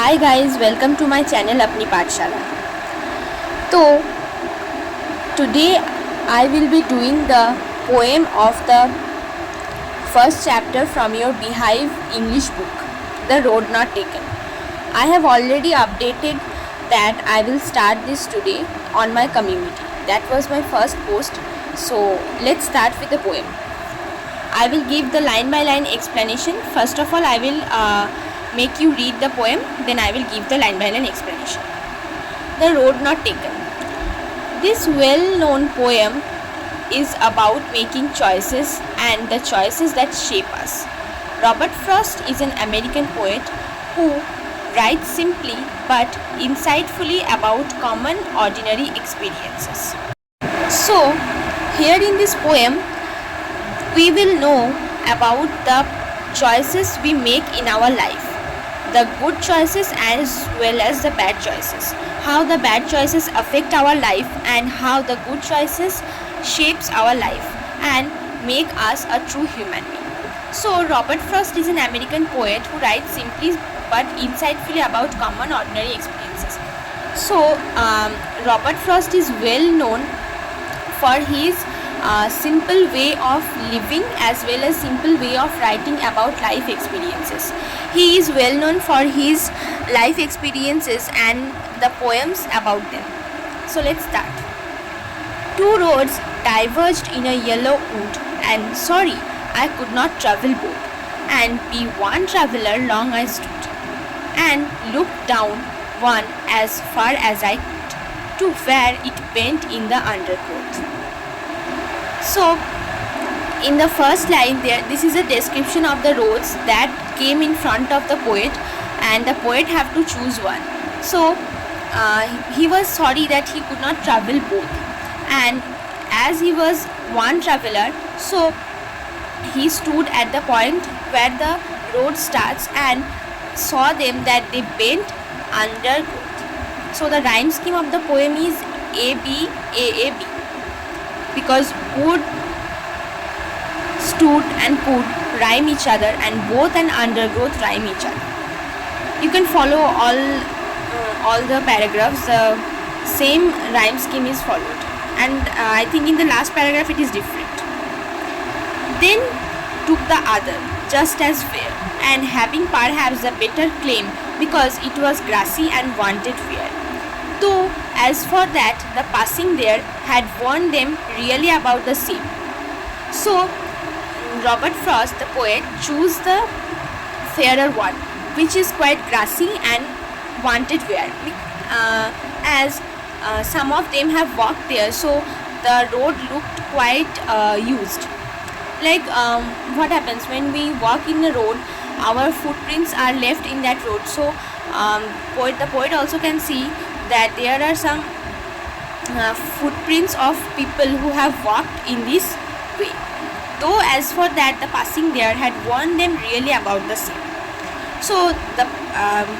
Hi guys, welcome to my channel अपनी पाठशाला। तो today I will be doing the poem of the first chapter from your BEEHIVE English book, The Road Not Taken. I have already updated that I will start this today on my community. That was my first post. So let's start with the poem. I will give the line by line explanation. First of all, I will make you read the poem, then I will give the line by line explanation. The Road Not Taken. This well-known poem is about making choices and the choices that shape us. Robert Frost is an American poet who writes simply but insightfully about common ordinary experiences. So, here in this poem, we will know about the choices we make in our life, the good choices as well as the bad choices, how the bad choices affect our life and how the good choices shapes our life and make us a true human being. So Robert Frost is an American poet who writes simply but insightfully about common ordinary experiences. So Robert Frost is well known for his simple way of living as well as simple way of writing about life experiences. He is well known for his life experiences and the poems about them. So let's start. Two roads diverged in a yellow wood, and sorry, I could not travel both. And be one traveler long I stood, and looked down one as far as I could, to where it bent in the undergrowth. So, in the first line there, this is a description of the roads that came in front of the poet, and the poet have to choose one. So, he was sorry that he could not travel both, and as he was one traveler, so he stood at the point where the road starts and saw them that they bent under growth. So the rhyme scheme of the poem is A B A B, because wood, stood and could rhyme each other and both and undergrowth rhyme each other. You can follow all the paragraphs, the same rhyme scheme is followed, and I think in the last paragraph it is different. Then took the other, just as fair, and having perhaps a better claim, because it was grassy and wanted wear. Though as for that, the passing there had warned them really about the same. So Robert Frost, the poet, chose the fairer one, which is quite grassy and wanted wear, as some of them have walked there, so the road looked quite used. Like what happens when we walk in the road, our footprints are left in that road. So the poet also can see that there are some footprints of people who have walked in this way. Though as for that, the passing there had warned them really about the same. So the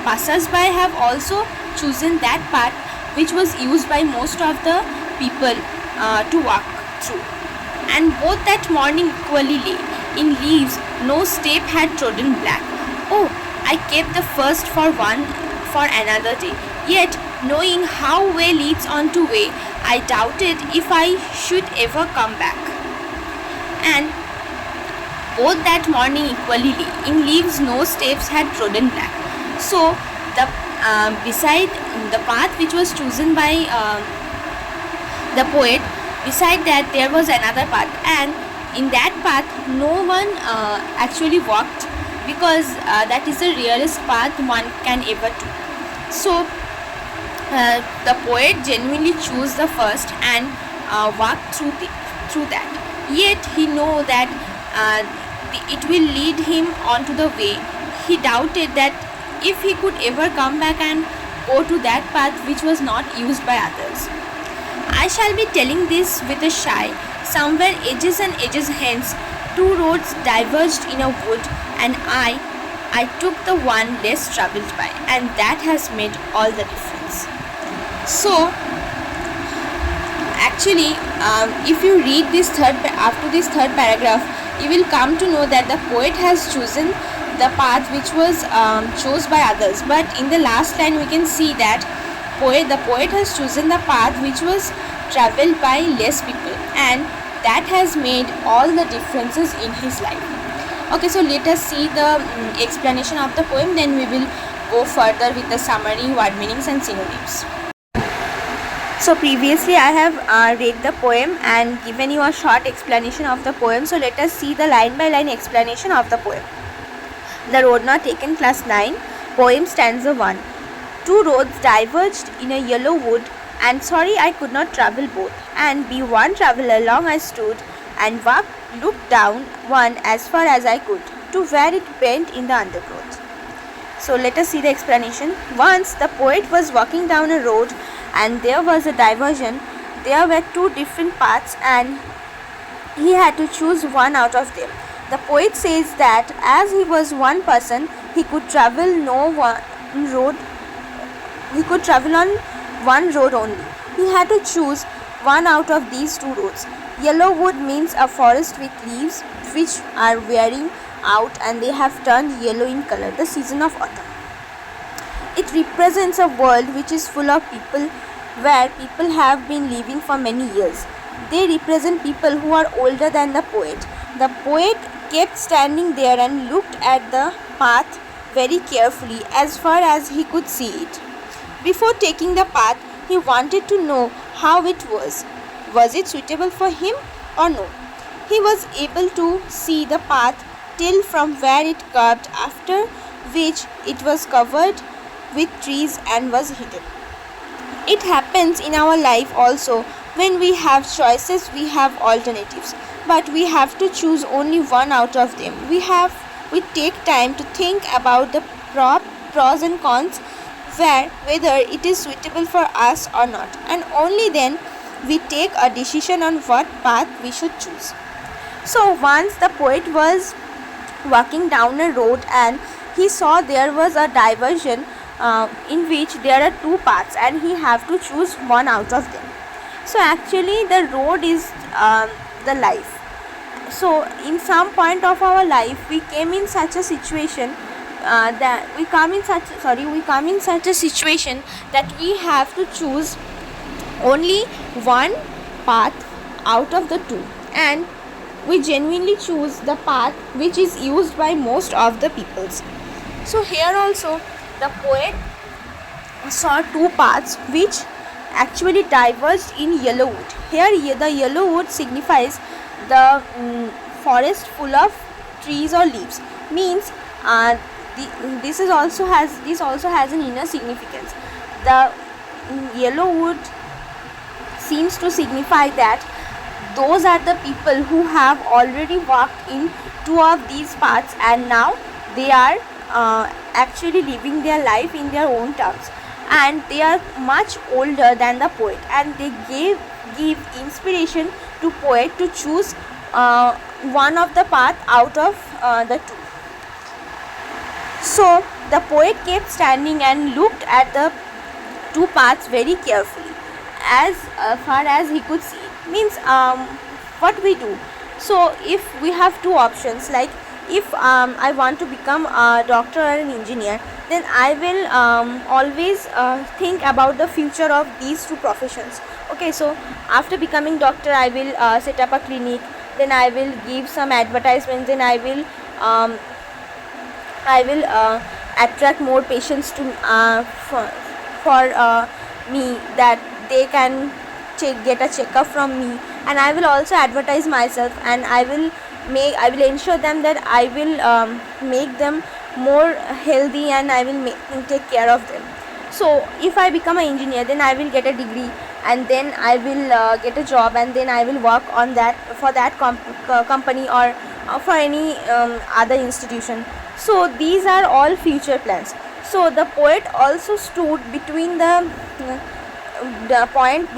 passers-by have also chosen that path which was used by most of the people to walk through. And both that morning equally lay in leaves, no step had trodden black. Oh, I kept the first for one for another day. Yet, knowing how way leads on to way, I doubted if I should ever come back. And both that morning equally lay in leaves, no steps had trodden black. So the beside the path which was chosen by the poet, beside that there was another path, and in that path no one actually walked, because that is the rarest path one can ever do. So the poet genuinely chose the first and walked through that. Yet he know that it will lead him onto the way. He doubted that if he could ever come back and go to that path which was not used by others. I shall be telling this with a sigh. Somewhere ages and ages hence, two roads diverged in a wood, and I took the one less traveled by, and that has made all the difference. So actually, if you read this after this third paragraph, you will come to know that the poet has chosen the path which was chose by others, but in the last line we can see that the poet has chosen the path which was traveled by less people, and that has made all the differences in his life. Okay, so let us see the explanation of the poem, then we will go further with the summary, word meanings and synonyms. So previously I have read the poem and given you a short explanation of the poem. So let us see the line by line explanation of the poem. The road not taken, class 9, poem stanza 1. Two roads diverged in a yellow wood, and sorry I could not travel both. And be one traveller long I stood, and looked down one as far as I could, to where it bent in the undergrowth. So let us see the explanation. Once the poet was walking down a road, and there was a diversion. There were two different paths, and he had to choose one out of them. The poet says that as he was one person, he could travel on one road only. He had to choose one out of these two roads. Yellow wood means a forest with leaves which are wearing out and they have turned yellow in color, the season of autumn. It represents a world which is full of people, where people have been living for many years. They represent people who are older than the poet. The poet kept standing there and looked at the path very carefully as far as he could see it. Before taking the path, he wanted to know how it was. Was it suitable for him or no? He was able to see the path till from where it curved, after which it was covered with trees and was hidden. It happens in our life also. When we have choices, we have alternatives, but we have to choose only one out of them. We take time to think about the pros and cons, whether it is suitable for us or not, and only then we take a decision on what path we should choose. So once the poet was walking down a road, and he saw there was a diversion in which there are two paths, and he have to choose one out of them. So actually the road is the life. So in some point of our life we came in such a situation we come in such a situation that we have to choose only one path out of the two, and we genuinely choose the path which is used by most of the peoples. So here also the poet saw two paths which actually diverged in yellow wood. Here the yellow wood signifies the forest full of trees or leaves, means this also has an inner significance. The yellow wood seems to signify that those are the people who have already walked in two of these paths, and now they are actually living their life in their own terms, and they are much older than the poet, and they give inspiration to poet to choose one of the path out of the two. So the poet kept standing and looked at the two paths very carefully as far as he could see. Means what we do. So if we have two options, like if I want to become a doctor or an engineer, then I will always think about the future of these two professions. Okay, so after becoming doctor, I will set up a clinic, then I will give some advertisements, then I will attract more patients to for me, that they can get a checkup from me, and I will also advertise myself, and I will ensure them that I will make them more healthy, and I will take care of them. So if I become an engineer, then I will get a degree, and then I will get a job, and then I will work on that for that company or for any other institution. So these are all future plans. So the poet also stood between the point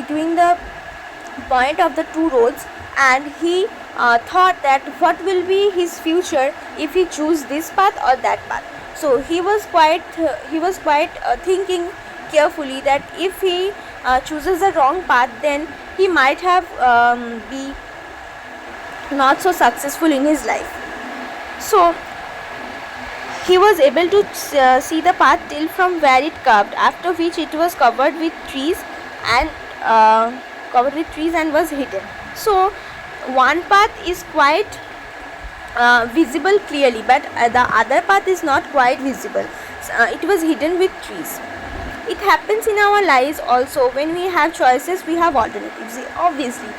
of the two roads, and he thought that what will be his future if he choose this path or that path. So he was quite thinking carefully that if he chooses the wrong path, then he might have be not so successful in his life. So He was able to see the path till from where it curved, after which it was covered with trees and was hidden. So one path is quite visible clearly, but the other path is not quite visible. It was hidden with trees. It happens in our lives also. When we have choices, we have alternatives. Obviously,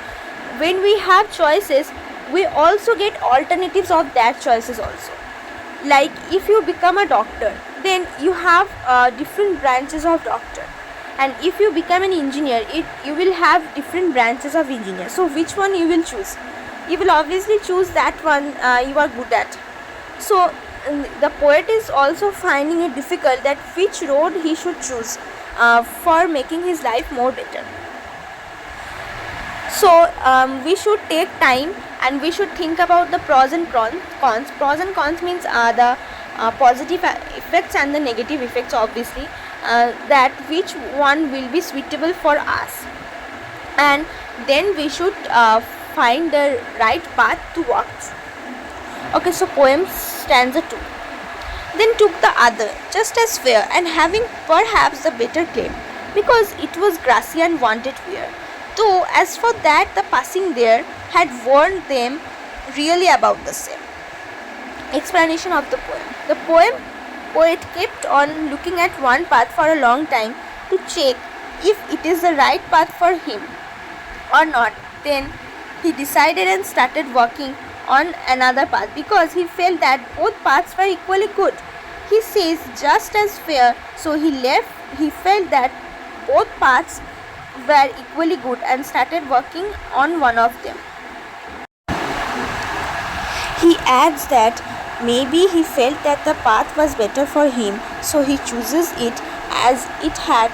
when we have choices, we also get alternatives of that choices also. Like if you become a doctor, then you have different branches of doctor, and if you become an engineer, you will have different branches of engineer. So which one you will choose? You will obviously choose that one you are good at. So the poet is also finding it difficult that which road he should choose for making his life more better. So we should take time and we should think about the pros and cons. Pros and cons means the positive effects and the negative effects, obviously, that which one will be suitable for us, and then we should find the right path to walk through. Okay, so poem stanza 2. Then took the other, just as fair, and having perhaps the better claim, because it was grassy and wanted wear. Though as for that the passing there had warned them really about the same. Explanation of the poem. The poet kept on looking at one path for a long time to check if it is the right path for him or not. Then he decided and started walking on another path because he felt that both paths were equally good. He says just as fair, so he felt that both paths were equally good and started working on one of them. He adds that maybe he felt that the path was better for him, so he chooses it as it had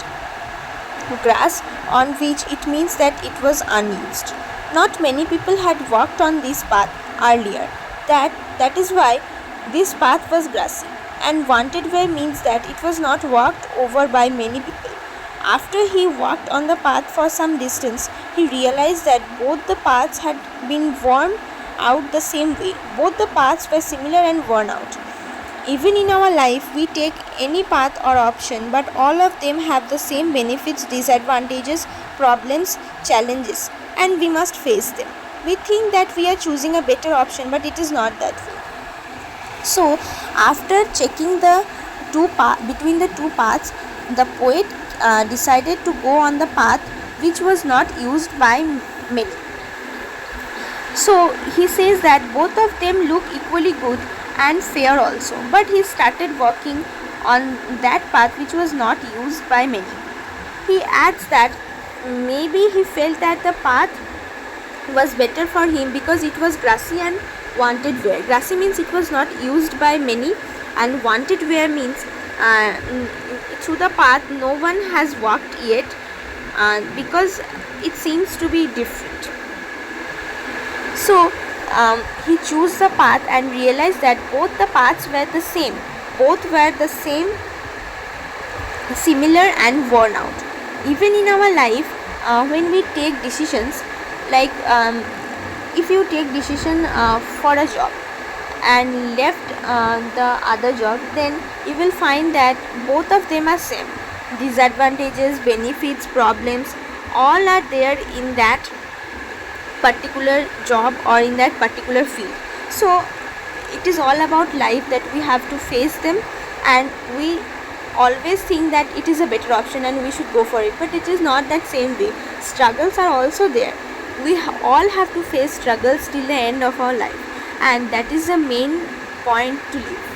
grass on which it means that it was unused. Not many people had walked on this path earlier. That is why this path was grassy, and wanted where means that it was not walked over by many people. After he walked on the path for some distance, he realized that both the paths had been worn out the same way. Both the paths were similar and worn out. Even in our life, we take any path or option, but all of them have the same benefits, disadvantages, problems, challenges, and we must face them. We think that we are choosing a better option, but it is not that way. So, after checking the between the two paths, the poet decided to go on the path which was not used by many. So he says that both of them look equally good and fair also, but he started walking on that path which was not used by many. He adds that maybe he felt that the path was better for him because it was grassy and wanted wear. Grassy means it was not used by many, and wanted wear means through the path no one has walked yet because it seems to be different. So he chose the path and realized that both the paths were the same. Both were the same, similar and worn out. Even in our life, when we take decisions, like if you take decision for a job and left the other job, then you will find that both of them are same. Disadvantages, benefits, problems, all are there in that particular job or in that particular field. So it is all about life that we have to face them, and we always think that it is a better option and we should go for it, but it is not that same way. Struggles are also there. We all have to face struggles till the end of our life, and that is the main point to live.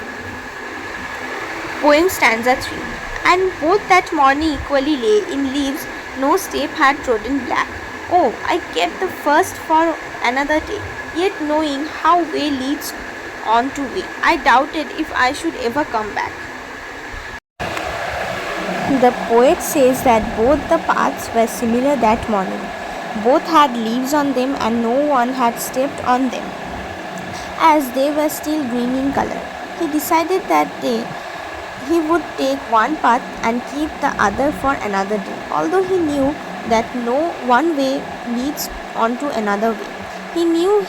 Poem stanza 3. And both that morning equally lay in leaves, no step had trodden black. Oh, I kept the first for another day, yet knowing how way leads on to way, I doubted if I should ever come back. The poet says that both the paths were similar that morning. Both had leaves on them and no one had stepped on them, as they were still green in color. He decided that he would take one path and keep the other for another day, although he knew that no one way leads on to another way. He knew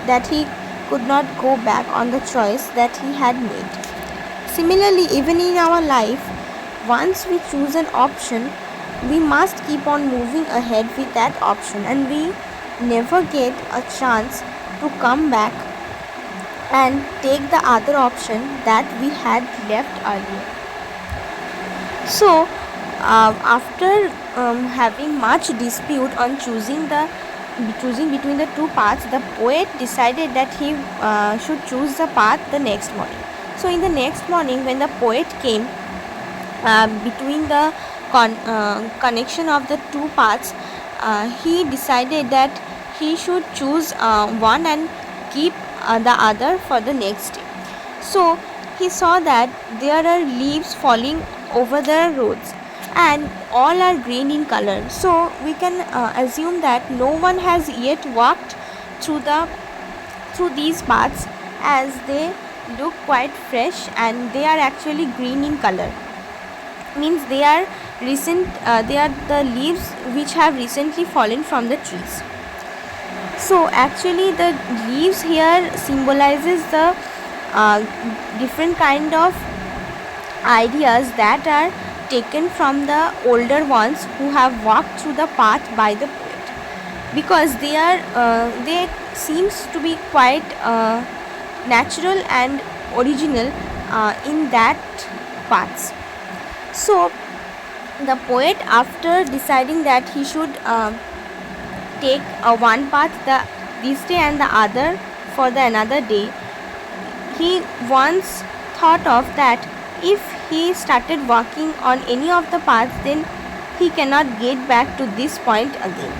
that he could not go back on the choice that he had made. Similarly, even in our life, once we choose an option, we must keep on moving ahead with that option, and we never get a chance to come back and take the other option that we had left earlier. So, after having much dispute on choosing between the two paths, the poet decided that he should choose the path the next morning. So, in the next morning, when the poet came between the connection of the two paths, he decided that he should choose one and keep the other for the next day. So he saw that there are leaves falling over the roads and all are green in color. So we can assume that no one has yet walked through these paths, as they look quite fresh and they are actually green in color. Means they are the leaves which have recently fallen from the trees. So actually the leaves here symbolizes the different kind of ideas that are taken from the older ones who have walked through the path by the poet, because they seems to be quite natural and original in that paths. So the poet, after deciding that he should take one path this day and the other for the another day, he once thought of that if he started walking on any of the paths, then he cannot get back to this point again.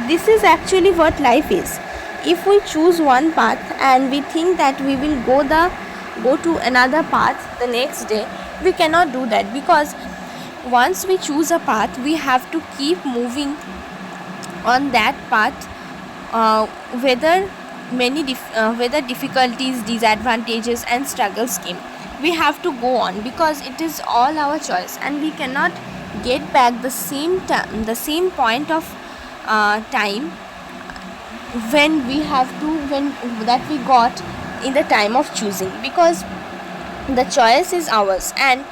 This is actually what life is. If we choose one path and we think that we will go to another path the next day, we cannot do that, because once we choose a path, we have to keep moving on that path, whether difficulties, disadvantages and struggles came. We have to go on, because it is all our choice, and we cannot get back the same point of time when we got in the time of choosing, because the choice is ours, and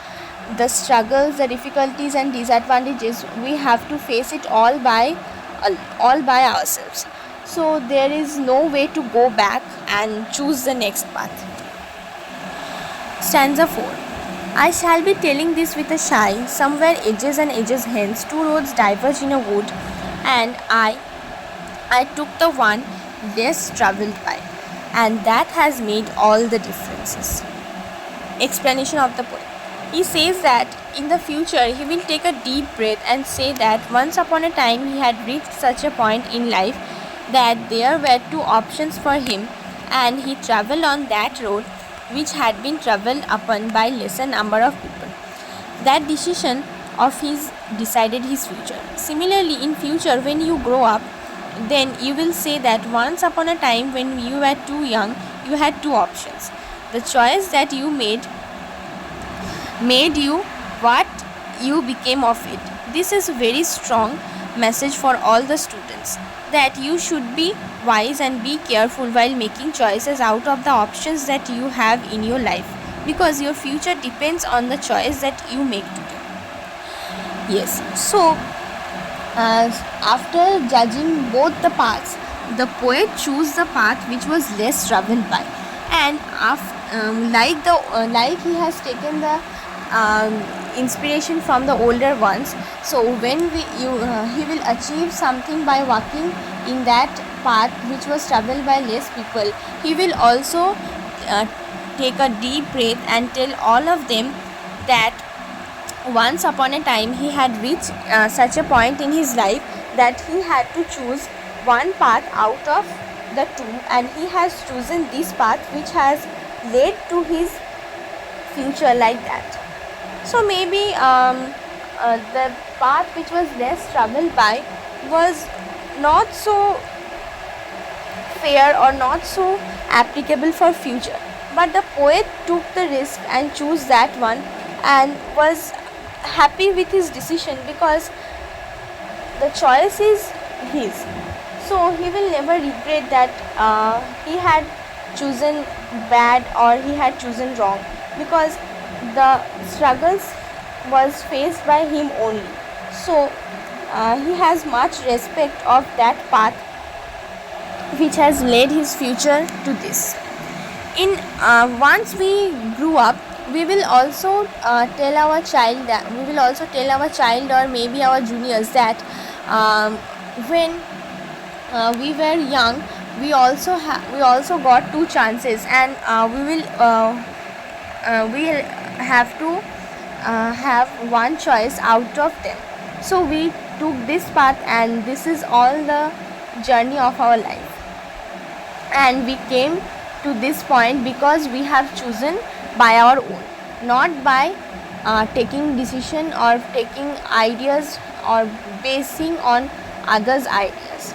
the struggles, the difficulties and disadvantages, we have to face it all by ourselves. So there is no way to go back and choose the next path. Stanza 4. I shall be telling this with a sigh, somewhere ages and ages hence, two roads diverge in a wood, and I took the one less travelled by, and that has made all the differences. Explanation of the poem. He says that in the future he will take a deep breath and say that once upon a time he had reached such a point in life that there were two options for him, and he travelled on that road which had been travelled upon by lesser number of people. That decision of his decided his future. Similarly, in future, when you grow up, then you will say that once upon a time when you were too young, you had two options. The choice that you made you what you became of it. This is a very strong message for all the students, that you should be wise and be careful while making choices out of the options that you have in your life, because your future depends on the choice that you make today. Yes, so after judging both the paths, the poet chose the path which was less travelled by, and like he has taken the inspiration from the older ones. So when he will achieve something by walking in that path which was travelled by less people, he will also take a deep breath and tell all of them that once upon a time he had reached such a point in his life that he had to choose one path out of the two, and he has chosen this path which has led to his future like that. So maybe the path which was less travelled by was not so fair or not so applicable for future, but the poet took the risk and chose that one and was happy with his decision, because the choice is his. So he will never regret that he had chosen bad or he had chosen wrong, because the struggles was faced by him only. So he has much respect of that path which has led his future to this. In once we grew up, we will also tell our child or maybe our juniors that when we were young, we also got two chances, and we'll have to have one choice out of them. So we took this path, and this is all the journey of our life, and we came to this point because we have chosen by our own, not by taking decision or taking ideas or basing on others' ideas.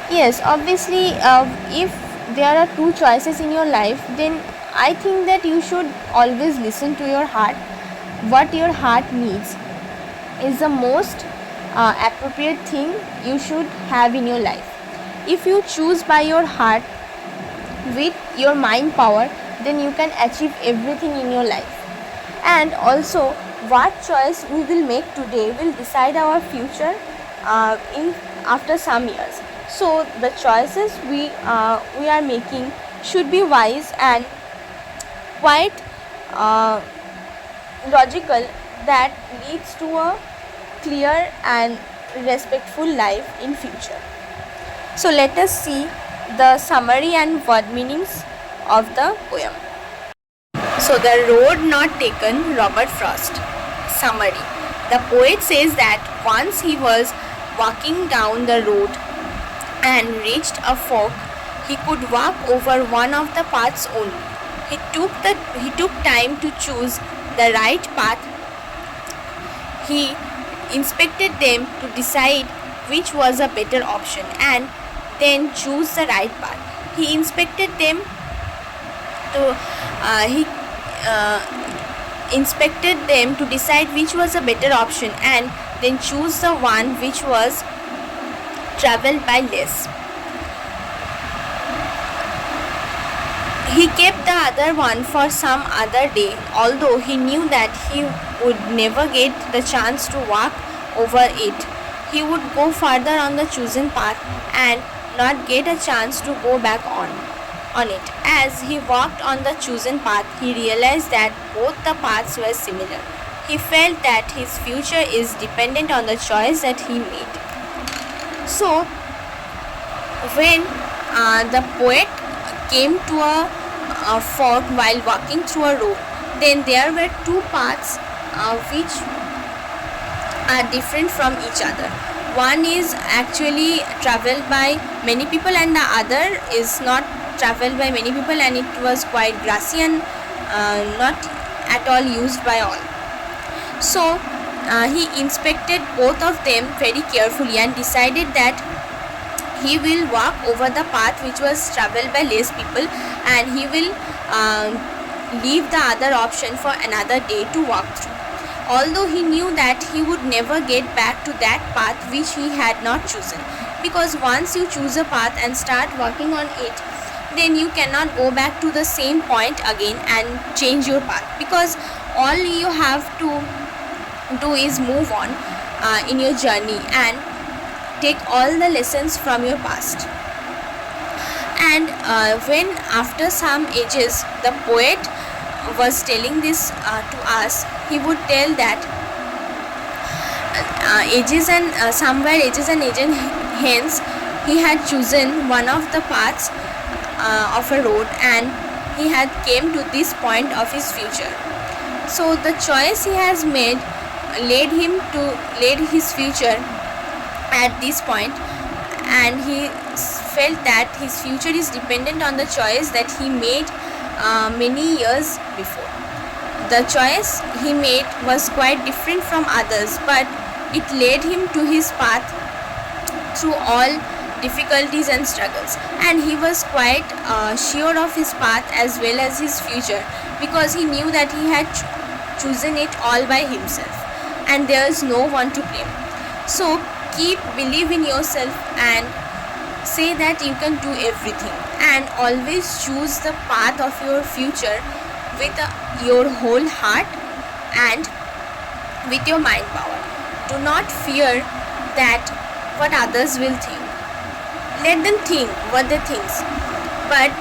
Yes, obviously, if there are two choices in your life, then I think that you should always listen to your heart. What your heart needs is the most appropriate thing you should have in your life. If you choose by your heart with your mind power, then you can achieve everything in your life. And also, what choice we will make today will decide our future in after some years. So the choices we are making should be wise and quite logical, that leads to a clear and respectful life in future. So let us see the summary and word meanings of the poem. So the road not taken, Robert Frost. Summary. The poet says that once he was walking down the road and reached a fork, he could walk over one of the paths only. He took time to choose the right path. He inspected them to decide which was a better option, and then choose the right path. He inspected them to decide which was a better option, and then choose the one which was traveled by less. He kept the other one for some other day, although he knew that he would never get the chance to walk over it. He would go further on the chosen path and not get a chance to go back on it. As he walked on the chosen path, he realized that both the paths were similar. He felt that his future is dependent on the choice that he made. So, when the poet came to a fork while walking through a road, then there were two paths which are different from each other. One is actually traveled by many people, and the other is not traveled by many people, and it was quite grassy and not at all used by all. So he inspected both of them very carefully and decided that he will walk over the path which was traveled by less people, and he will leave the other option for another day to walk through. Although he knew that he would never get back to that path which he had not chosen, because once you choose a path and start working on it, then you cannot go back to the same point again and change your path, because all you have to do is move on in your journey and take all the lessons from your past. And when after some ages the poet was telling this to us, he would tell that ages and hence he had chosen one of the paths of a road, and he had came to this point of his future. So the choice he has made led his future at this point, and he felt that his future is dependent on the choice that he made many years before. The choice he made was quite different from others, but it led him to his path through all difficulties and struggles, and he was quite sure of his path as well as his future, because he knew that he had chosen it all by himself and there is no one to blame. So believe in yourself and say that you can do everything, and always choose the path of your future with your whole heart and with your mind power. Do not fear that what others will think. Let them think what they think. But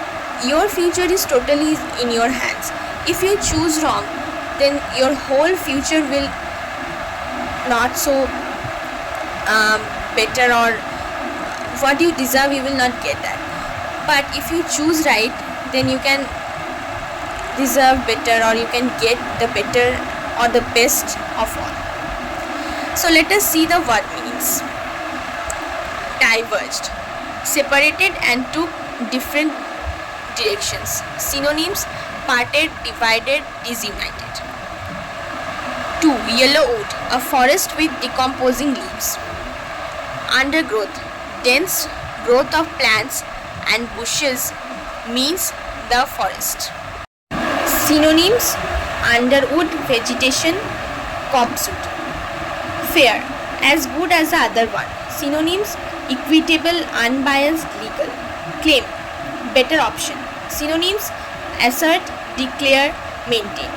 your future is totally in your hands. If you choose wrong, then your whole future will not so better, or what you deserve you will not get that. But if you choose right, then you can deserve better, or you can get the better or the best of all. So let us see the word meanings. Diverged, separated and took different directions. Synonyms: parted, divided, disunited. 2. Yellow wood, a forest with decomposing leaves. Undergrowth, dense growth of plants and bushes means the forest. Synonyms: underwood, vegetation, copsewood. Fair, as good as the other one. Synonyms: equitable, unbiased, legal. Claim, better option. Synonyms: assert, declare, maintain.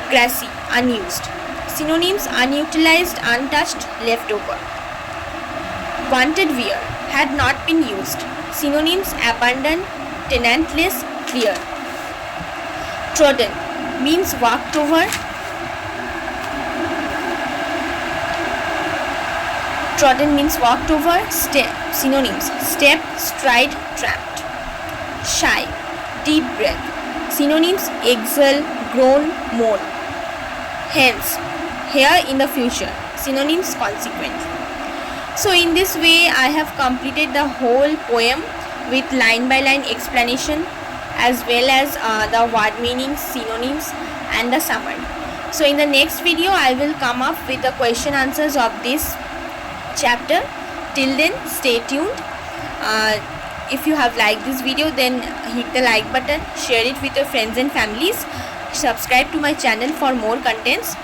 Grassy, unused. Synonyms: unutilized, untouched, left over. Wanted wear, had not been used. Synonyms: abandoned, tenantless, clear. Trodden means walked over. Trodden means walked over. Synonyms: step, stride, tramped. Shy, deep breath. Synonyms: exhale, groan, moan. Hence, here in the future. Synonyms: consequently. So in this way I have completed the whole poem with line by line explanation, as well as the word meanings, synonyms and the summary. So in the next video I will come up with the question answers of this chapter. Till then, stay tuned. If you have liked this video, then hit the like button, share it with your friends and families, subscribe to my channel for more contents.